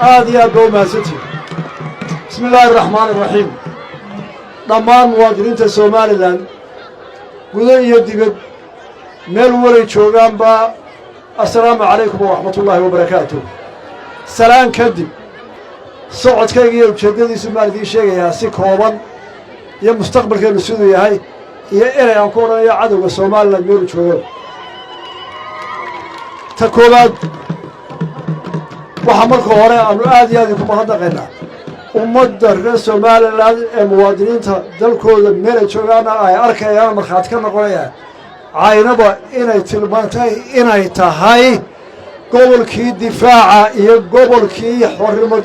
يا قوم ستي بسم الله الرحمن الرحيم ضمان مواطنين الصومالي لان قدر يدقد ميل ولي جوغان با السلام عليكم ورحمة الله وبركاته سلام كدب صعد كي وجددي سومالي دي شيء يا سي كوبان يا مستقبل كي نسودو يا هاي يا إلى يكون يا عدو الصومال لان ميل جوغان تكوبان وحملك هوري أنو آدي كما هدقنا ومدى الصومالي لان مواطنين دلكو ميل جوغان اي أركيان مرخات كنا قوليا عينبا إنay tilmaantay inay tahay gobolkii difaaca iyo gobolkii xornimo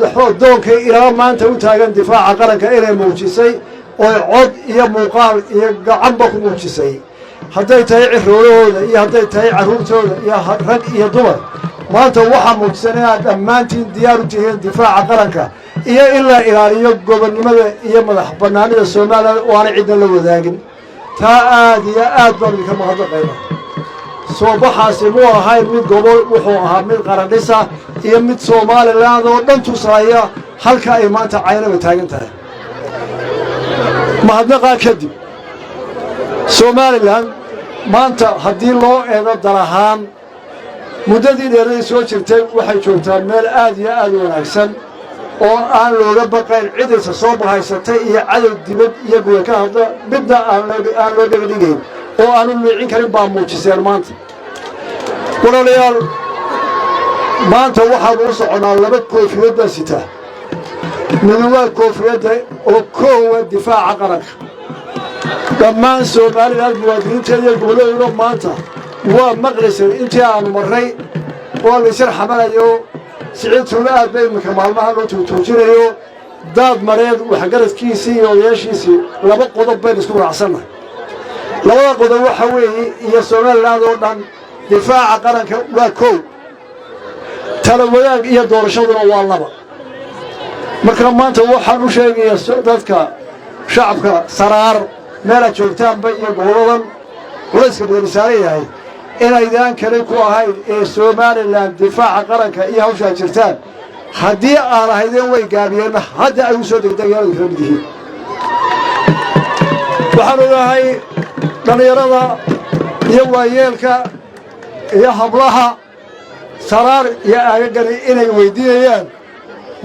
ilaa maanta u taagan difaaca qaranka inay muujisay oo cod iyo muuqaal iyo gacanba ku muujisay hadday tahay ciroolahooda iyo hadday tahay caruurtooda iyo rag iyo dumar maanta waxaa muujisan inaad dhammaantiin diyaar u tihiin difaaca qaranka iyo in la ilaaliyo gobonnimada iyo madax bannaanida Soomaaliya oo aan cidna la wadaagin taa aad iyo aad baan idinka mahadnaqaynaa soo baxaasi muu ahayn mid gobol wuxuu ahaa mid qarandhisa iyo mid Somaliland oo dhan tusaya halka ay maanta caynaba taagan tahay mahadnaqa kadib Somaliland maanta haddii loo eego dalahaan muddadii dheeray soo jirtay waxay joogtaa meel aad iyo aad u wanaagsan oo aan looga baqayn cidaysa soo bahaysatay iyo cadow dibad iyo guud ka hadla midna aan loo dhigin oo aanu leecin karin baa muujiseen maanta walaalayaal maanta waxaan u soconaa laba koofiyad baa sita midowaa koofiyadda oo koowa difaaca qaranka dhammaan Soomaaliland muwaadiniinteeda iyo gobollada maanta waa maqlaysan intii aanu marray oo la sharxamanayo سعيد سؤال بين كمالها لو توجينيو داد مريض وحقرتكيسي وياشيسي لaba qodob been isku raacsanay labada qodob waxa weeye iyo Soomaaliland oo dhan difaaca qaranka waa koow tala wadaag iyo doorashaduna waa laba marka maanta waxaan u sheegayaa dadka shacabka saraar meel joogtaan bay iyo goboladan culayska badan saareeyahay inaydaan kale ku ahayn ee Soomaaliland difaaca qaranka iyo hawsha jirtaan haddii aan ahaydeen way gaabiyeen hadda ay u soo degdegayaan rabdihiin waxaan ogahay dhalinyarada iyo waayeelka iyo hablaha saraar iyo aagagani inay weydiinayaan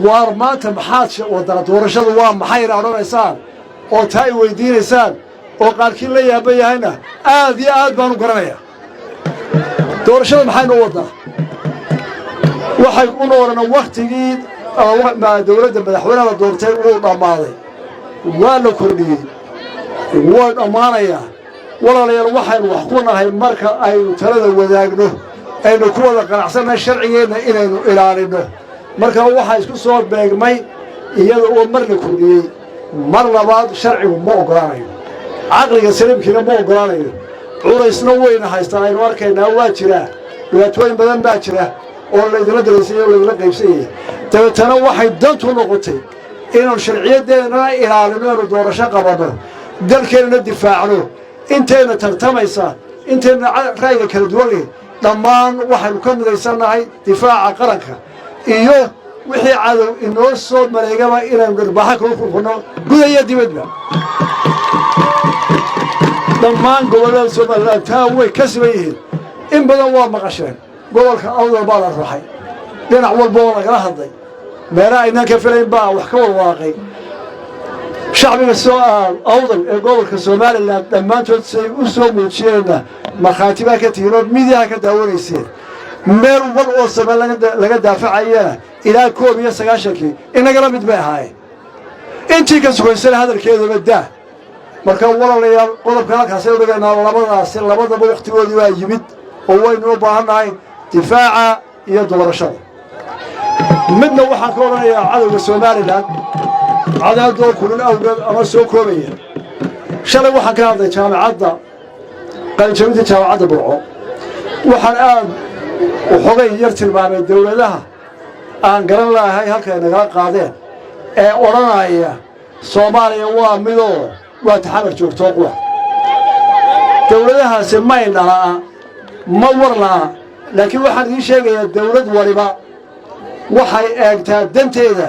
waar maanta maxaad wadada doorashadu waa maxay raadinaysaan oo taa ay weydiinaysaan oo qaarkii la yaaban yahayna aad iyo aad baan u garanayaa doorashada maxay noo wadaa waxay u noorana waqtigii dawladda madaxweynaha doortay uu dhamaaday waa la kordhiyey waa dhamaanaya walaalayaal waxaynu wax ku nahay marka aynu talada wadaagno aynu ku wada qanacsannahay sharcigeena inaynu ilaalino marka waxa isku soo beegmay iyada oo mar la kordhiyey mar labaad sharcigu ma ogolaanayo caqliga saliimkiina ma ogolaanayo culaysna weyna haystaan aynu arkaynaa waa jira dhibaatooyin badan baa jira oo la idinla daraysay oo la idinla qaybsayay dabeetana waxay dantu noqotay inaan sharciyadeena ilaalino inuu doorasho qabano dalkeena difaacno inteena tartamaysa inteena ra'yiga kala duwan leh dhammaan waxaynu ka midaysanahay difaaca qaranka iyo wixii cadow inoo soo mareegaba inaynu dharbaaxa kala kulkuno gudaya dibadba dhammaan gobollada Soomaaliland taa way ka siman yihiin in badan waa maqasheen gobolka awdal baa la ruuxay dhinac walba oo laga hadlay meelaha aynaan ka filayn baa wax ka warwaaqay shacbiga awdal ee gobolka Soomaaliland dhammaantood say u soo muujiyeen markhaatiba ka tiiro midiyaha ka daawanayseen meel wal oo Soomaaliland laga daafacayana ilaa 19 inaga mid bay ahaayeen intii ka sugaysan hadalkeeda badaa marka walaalayaal qodobka halkaas ay dhiganaa labadaba waqtigoodii waa yimid oo waynu u baahanahay difaaca iyo doorashada midna waxaan ka oranayaa cadawga Soomaaliland cadaadoo kulun awgeed ama soo koobaya shalay waxaan ka hadlay jaamacadda qalinjabinta jaamacadda Burco waxaan aad u xogay yar tilmaamay dawladaha aan garan lahayn halka ay naga qaadeen ee oranaya Soomaaliya waa midoo waa taxamar joogto quwa dawladahaasi ma indhala ma warla laakiin waxaan idin sheegayaa dawlad waliba waxay eegtaa danteeda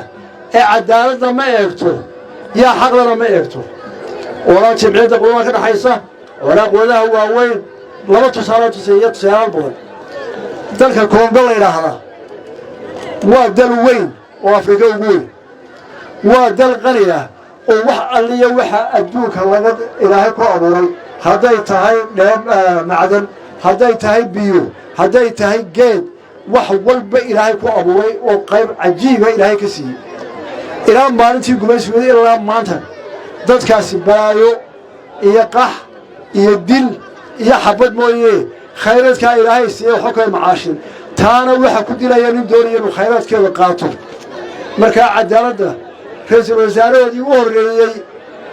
ee cadaaladda ma eegto yaa xaqlana ma eegto walaa jimciyadda qurumaha ka dhaxaysa walaa quwadaha waaweyn laba tusaale tusiya tusaalaal badan dalka Kongo la yiraahdaa waa dal weyn oo Afrika ugu weyn waa dal qani ah oo wax alliya waxa adduunka laga ilaahay ku abuuray hadday tahay macdan hadday tahay biyo hadday tahay geed wax walba ilaahay ku abuuray oo qayb cajiiba ilaahay ka siiyay ilaa maalintii gumaysiga ilaa maanta dadkaasi baayo iyo qax iyo dil iyo xabad mooyee khayraadka ilaahay siiyay xogay macaashin taana waxa ku dilaya nin doonaya inuu khayraadkeeda qaato marka cadaaladda ra'iisul wasaarahoodii u horeeyay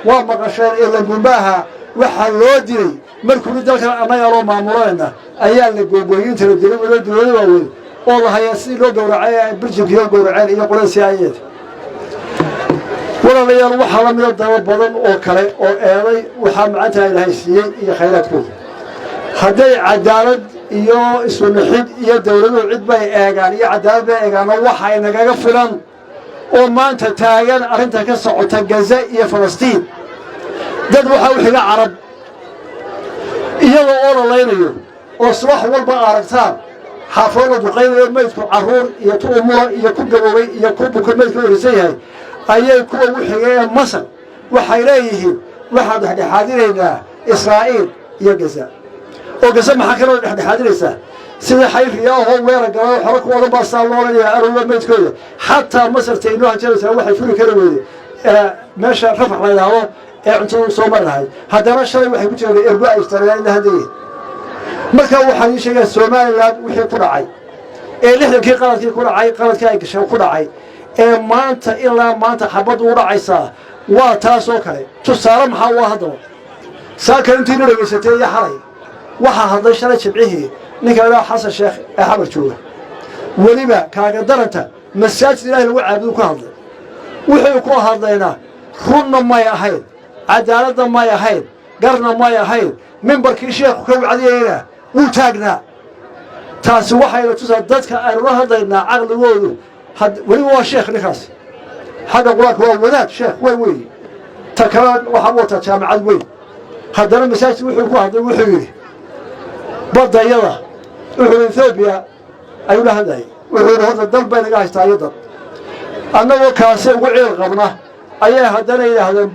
waa maqasheen ee Lambumbaha waxa loo dilay markuu dalka anaga loo maamulayna ayaa la googooyin tiro dowladda waaweyn oo la hayaa si loo gowracay Belgium gowracay iyo qoraasiyayad walaalayaal waxa la mid ah badan oo kale oo eeday waxa macanta ilaahay siiyay iyo khayraadkooda hadday cadaalad iyo isu nixid iyo dawladdu cid bay eegaan iyo cadaalad bay eegaan waxa ay nagaga filan oo maanta taagan arinta ka socota Gaza iyo Falastiin dad waxa u xiga Arab iyagoo oo leenayo oo subax walba aragtaan xaafado duqeynayo meydku caruur iyo tuumura iyo ku gaboobay iyo ku bukumeedku risayahay ayay kuwa u xigeen Masar waxay leeyihiin waxa dhexdhexaadinayna Israa'iil iyo Gaza oo Gaza maxaa kale dhexdhexaadinaysa sida xayriya oo weerar galay xarako wada baasaan loo leeyahay arwada meydkooda xataa Masar teeno hajaraysa waxay furi kareen meesha rafax la yiraahdo ee cuntada soo marahay haddana shalay waxay ku jireen ergo ay istarayaan hadii marka waxaan sheegay Soomaaliland wixii ku dhacay ee lixdankii qaladkii ku dhacay qaladkii ay gashay ku dhacay ee maanta ilaa maanta xabad u dhacaysa waa taas oo kale tusaale maxaa waa hadaba saakan intii la dhageysatay iyo xalay waxa hadlay shalay jibcihii ninka la Xasan Sheekh ee xabar jooga waliba kaaga daranta masaajid Ilaahay lagu caabudo ku hadlay wuxuu ku hadlayna runna ma ahayn cadaaladda ma ahayn garna ma ahayn minbarkii sheekhu ka wacdiyayna wuu taagnaa taasi waxay la tusaa dadka ay la hadlaynaa aqligoodu waliba waa sheekh ninkaas xagga quraanka waa wadaad sheekh way takala waxa wata jaamacad weyn haddana masaajid wuxuu ku hadlay wuxuu yiri badayada wuxuu Ethiopia ayuu la hadlay wuxuu hada dal bay naga haystaa iyada annagoo kaasi ugu ciil qabna ayaa haddana yiraahdeen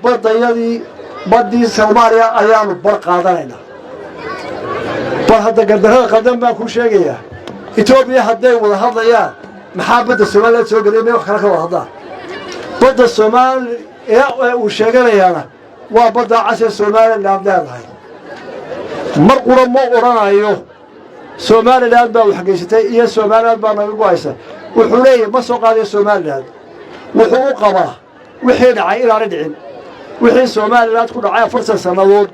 badii Soomaaliya ayaanu bar qaadanaynaa bal hadda gardarada qadan baan ku sheegayaa Ethiopia hadday wada hadlayaan maxaa badda Soomaaliya soo galay wax kala ka wada hadlaan badda Soomaaliya uu sheeganayaana waa badda casir Soomaaliland leedahay mar qura ma oranayo Soomaaliland baa wax geysatay iyo Soomaaliland baa nagu haysa wuxuu leeyahay ma soo qaadayo Soomaaliland wuxuu u qabaa wixii dhacay ilaa dhicin wixii Soomaaliland ku dhacay 4 sanadood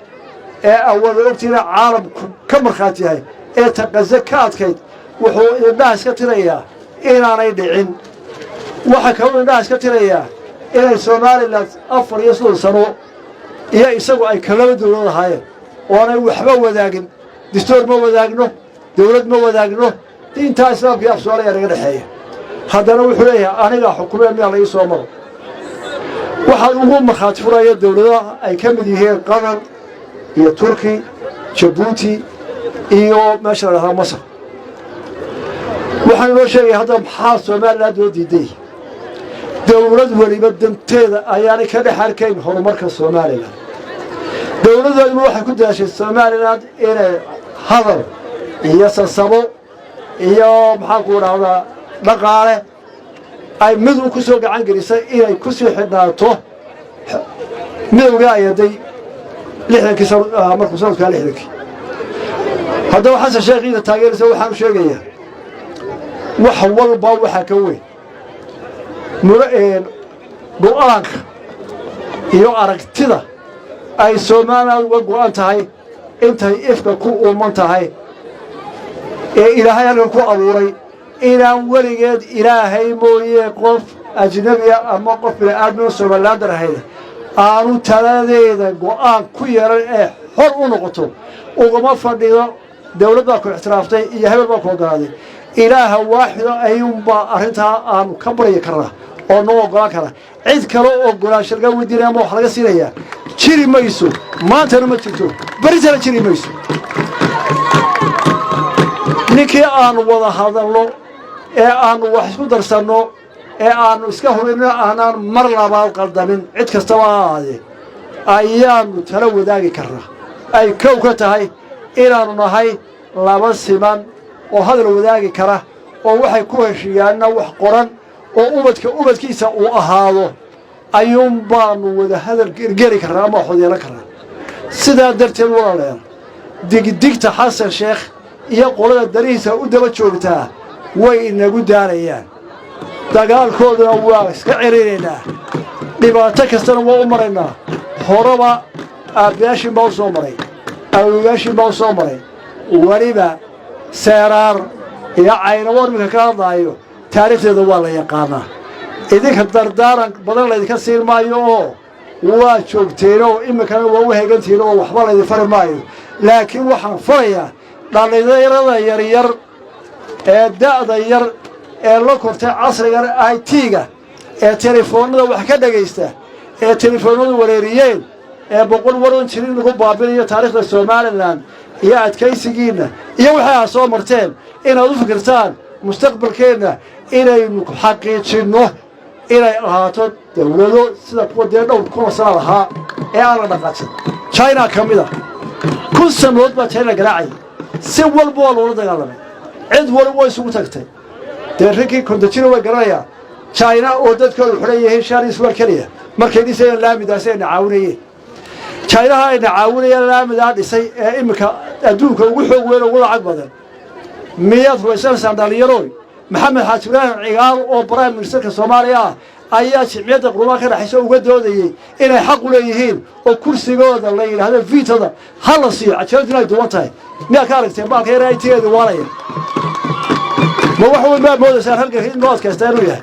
ee awal ogtiina caalamku ka marxaat yahay ee taqaza ka adkayd wuxuu indhaha iska tirayaa inaanay dhicin waxa kale indhaha iska tirayaa inay Soomaaliland 4 sano iyo isagu ay kala dawlad ahaayeen oo aanay waxba wadaagin dastuur ma wadaagno dawlad ma wadaagno inta islaamka iyo Soomaaliya laga dhaxeeyo haddana wuxuu leeyahay aniga xukuumadda meel ay soo maro waxa ugu marxaat furaya dawladaha ay ka mid yihiin Qatar iyo Turki Djibouti iyo meesha la yiraahdo Masar waxaan loo sheegay hadda maxaa Soomaaliland loo diiday dawlad waliba danteeda ayaanay ka dhaxarkayn horumarka Soomaaliland dawladdu waxay ku daashay Soomaaliland inay hadal iyo sasabo iyo maxaa ku raacdaa dhaqaale ay mid ku soo gacan gelisay inay ku sii xidhnaato midowga ayaday 60 sano markuu soo kala 60 hadda Xasan Sheekh ida taageeraysa waxaan sheegayaa wax walba waxa ka weyn go'aanka iyo aragtida ay Soomaaliland uga go'an tahay intay ifka ku uuman tahay ee Ilaahay halkan ku abuuray inaan weligeed Ilaahay mooyee qof ajnabi ama qof bini'aadam Soomaaliland rahay aanu taladeeda go'aan ku yeeran ee xor u noqoto ugama fadhiyo dawladda ku ixtiraaftay iyo hebel baa ku ogolaaday إله واحد أيومبا أرنتها أن كبر يكره أو نو قلا كره عيد كلا أو قلا شرقة ودينا مو حلقة سيرية شيري ميسو ما تنم تشتو بريزة شيري ميسو نكى أن وضع هذا الله أن وحسب درسنا أن إسكهرنا أنا مرة ما قدمين عيد كستوى هذه أيام تلو ذاك كره أي كوكتهاي إلى نهاي لابس سمان وهذا الوذاق كره ووحي كوهشيانا وح قرن وأبد كيسا وأهاضه أيوم بانو وذا هذا الجري كره ما حضينا كره سيدا درت الوالين ديك تحسن شيخ يقول الدريسة ودبت شوكتها وين نقول داريان دقال كودنا واقس كعرينا لباتك استنوا وأمرنا هربا أبياشي موصومري أو ياشي موصومري وريبا سيرار يا عين ورمك كان ضايو تاريخ دوالة يقانا إذا كدردارن بدل إذا كسير مايو وشوكتينو إما كانوا وهجنتينو وحبال إذا فرق مايو لكن وحن فريا لأن إذا ير الداء ضير اللوكورت عصر أي تيجا التليفون وحكا دقيسته التليفون وريريين بقول ورون شرين نقول بابينية تاريخ السومالي الآن يا أتكيسجينا يا وحيا صور مرتين إن أضيف كرتان مستقبل كينا إلى حقيقة إلى هاتون دولة سيدا بودينا وكل صارها إعلى نقاط China كميدا كل سنة ما China قراعي سوى البول ولا دقالنا عند ولا يسوي تكتي تركي كنت تشيلوا قرايا China أودت كل حرية هي شاري سوى كريه مركزي سين لا مدرسين عاونية China هاي عاونية لا مدرسين إمك أدوك وحول ولا عقبة ميات ويسال سنداليروي محمد حاتبران عقال أو برايم منستر الصومالية أيات شعبية قروما كان حيسوا وجدوا إن حق ليهين أو كرسي جود الله هذا فيت هذا خلصي عشرتنا دوانتاي ما كارك تبع كيراي تي دوالي ما وحول ما بود سهل هلقى نوت كاستانويا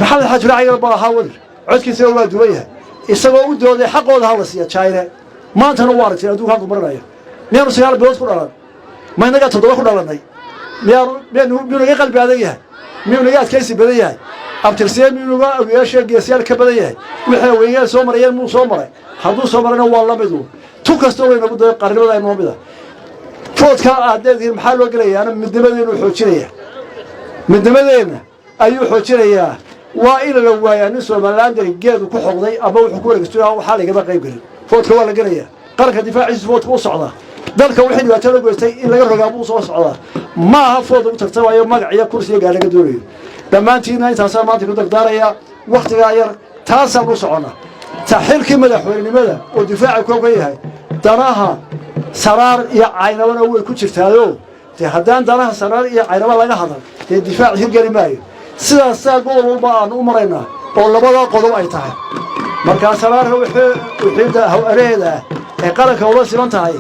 محمد حاتبران عقال بقى حاول عدك سوى دويها يسووا ودوا حقه خلصي China ما تنوارت أدوك هذا مرة ميانو سيال بيوت كلها ما نجا تدور كلها ميانو قلبي هذا ميانو نجا كيسي بديه أبترسيان ميانو وياشيا جيسيال كبديه وحويان سومريان مو سومري حدو سومرنا والله بدو توكستوري نبض قرنوا ذا الموبدا فوت كأعداد المحل وقريه أنا من دمدين وحوشية من دمدين أيو حوشية وإلى الرواية نسوا من لاندر الجاد وكحضي أبو حكورة استوى وحالي كذا قريب قريب فوت كوالا قريه قرك الدفاع عز فوت وصعده ذلك وحيد واتلقوا يستي إلا يرجع أبو صوص على ما هفوض وترتوى يوم مقع يا كرسي قاعد قدوري لما أنتي ناي تاسع ما تقدر داريا وقت غير تاسع وصعنا تحيل كم مدح لماذا ودفاع كوكيه تراها سرار يا عينوان أول كتشفت هذا تهدان تراها سرار يا عينوان لا هذا الدفاع هي قريماي سلا ساقول ما نمرنا ولا بضا قضوا أي تاعي مركز سرار هو وحيد هو أريده قالك هو سلطة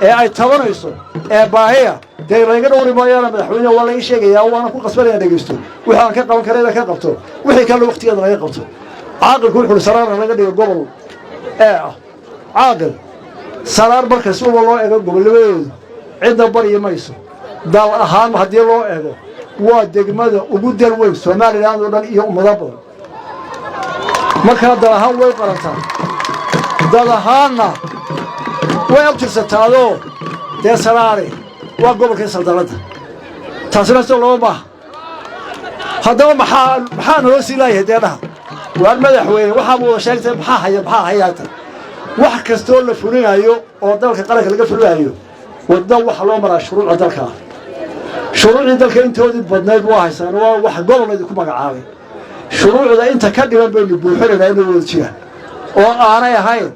أي تبرئيسو باهية ده رجال وري بايانا مدحوينه ولا أي شيء يا وانا كل قصبري أنا جستو وحنا كقبل كرينا كقبته وحي كان وقت يضرب يقبته عاقل كل حول سرار أنا قدي قبل عاقل سرار بركس والله قبل لبيد عندنا بري ميسو دال أهم هدي الله وادق ماذا وجود الويب سومالي الآن ولا يوم مضبط ما كان دلهان ويب قرطان دلهانا ويبتر ستالو ده سراري وقبل كيس الدلتا تاسرس لوما هذا محان روسي لا يهدينا والمدحوين وحبوا شيخ محا حياته wax kasto la fulinayo oo dalka qaranka laga fulinayo wada wax loo maraa shuruucda dalka shuruucda dalka intoodii badnayd waa haysan waa wax gobolada ku magacaabay shuruucda inta ka dhiman bay buuxinayaan inuu wada jiraan oo aanay ahayn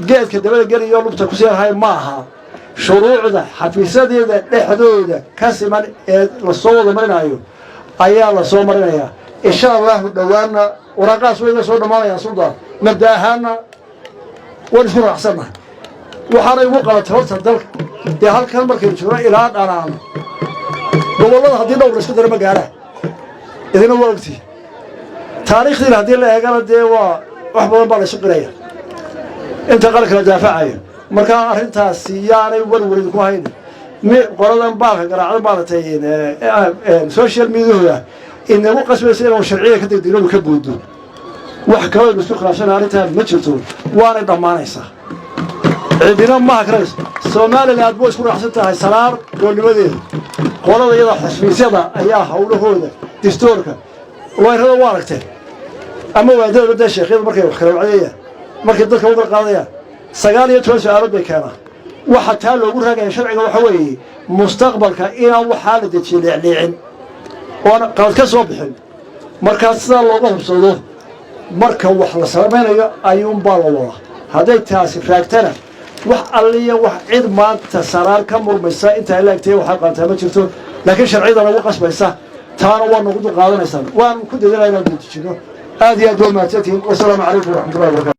geedka dabada galiyo lubta ku seerahay ma aha shuruucda xafiisadeeda dhexdooda ka siman ee la soo wada marinayo ayaa la soo marinaya insha Allah dhawaana waraqaas way soo dhamaanayaan suudan mabdaahana ورثنا أحسننا وحنا يقول قالت هرت الدلك ده هالكلام مركب شورا إلى أنا والله هذه دور رسول درما قاله إذا وقتي تاريخ دي هذه اللي قالت ده وحبوا بالله شقريه أنت قالك لا دافعيه مركان أنت سيانة ورد كوهين قرضان بالك قراعة بالتين سوشيال ميديا إنه قسم يصير شرعية كده يديرون كبودو وحكاوي بسوق عشان عرفتها متشتو وانا ضمانيسه عندنا ما كريس سومالي اللي أدبوس كنا حسنتها سرار يقول لي بديه قرض يضع حسبي سيدا أيها حوله هذا دستورك وين هذا واركته أما وعده بده الشيخ يض مركب وخير عليه مركب ضلك وضل قاضية سجال يتوسع عرض بكنا وحتى لو قلنا كان شرعي وحوي مستقبل كإنا وحالة تشيل عليه وأنا قال كسبحن مركز صار الله بصلوه مركب وحلا سلامين أيوم بالله هذا التاسف راكتنا wax alliya wax cid maanta saraar ka murmaysa inta ay laagtay waxa qaatay ma jirto laakiin sharciida lagu qasbaysa taana waa nagu qaadanaysan waan ku dadalaynaa dejino aad iyo aad waa mahadsantihiin wassalaamu calaykum waraxmatullaahi wabarakaatuh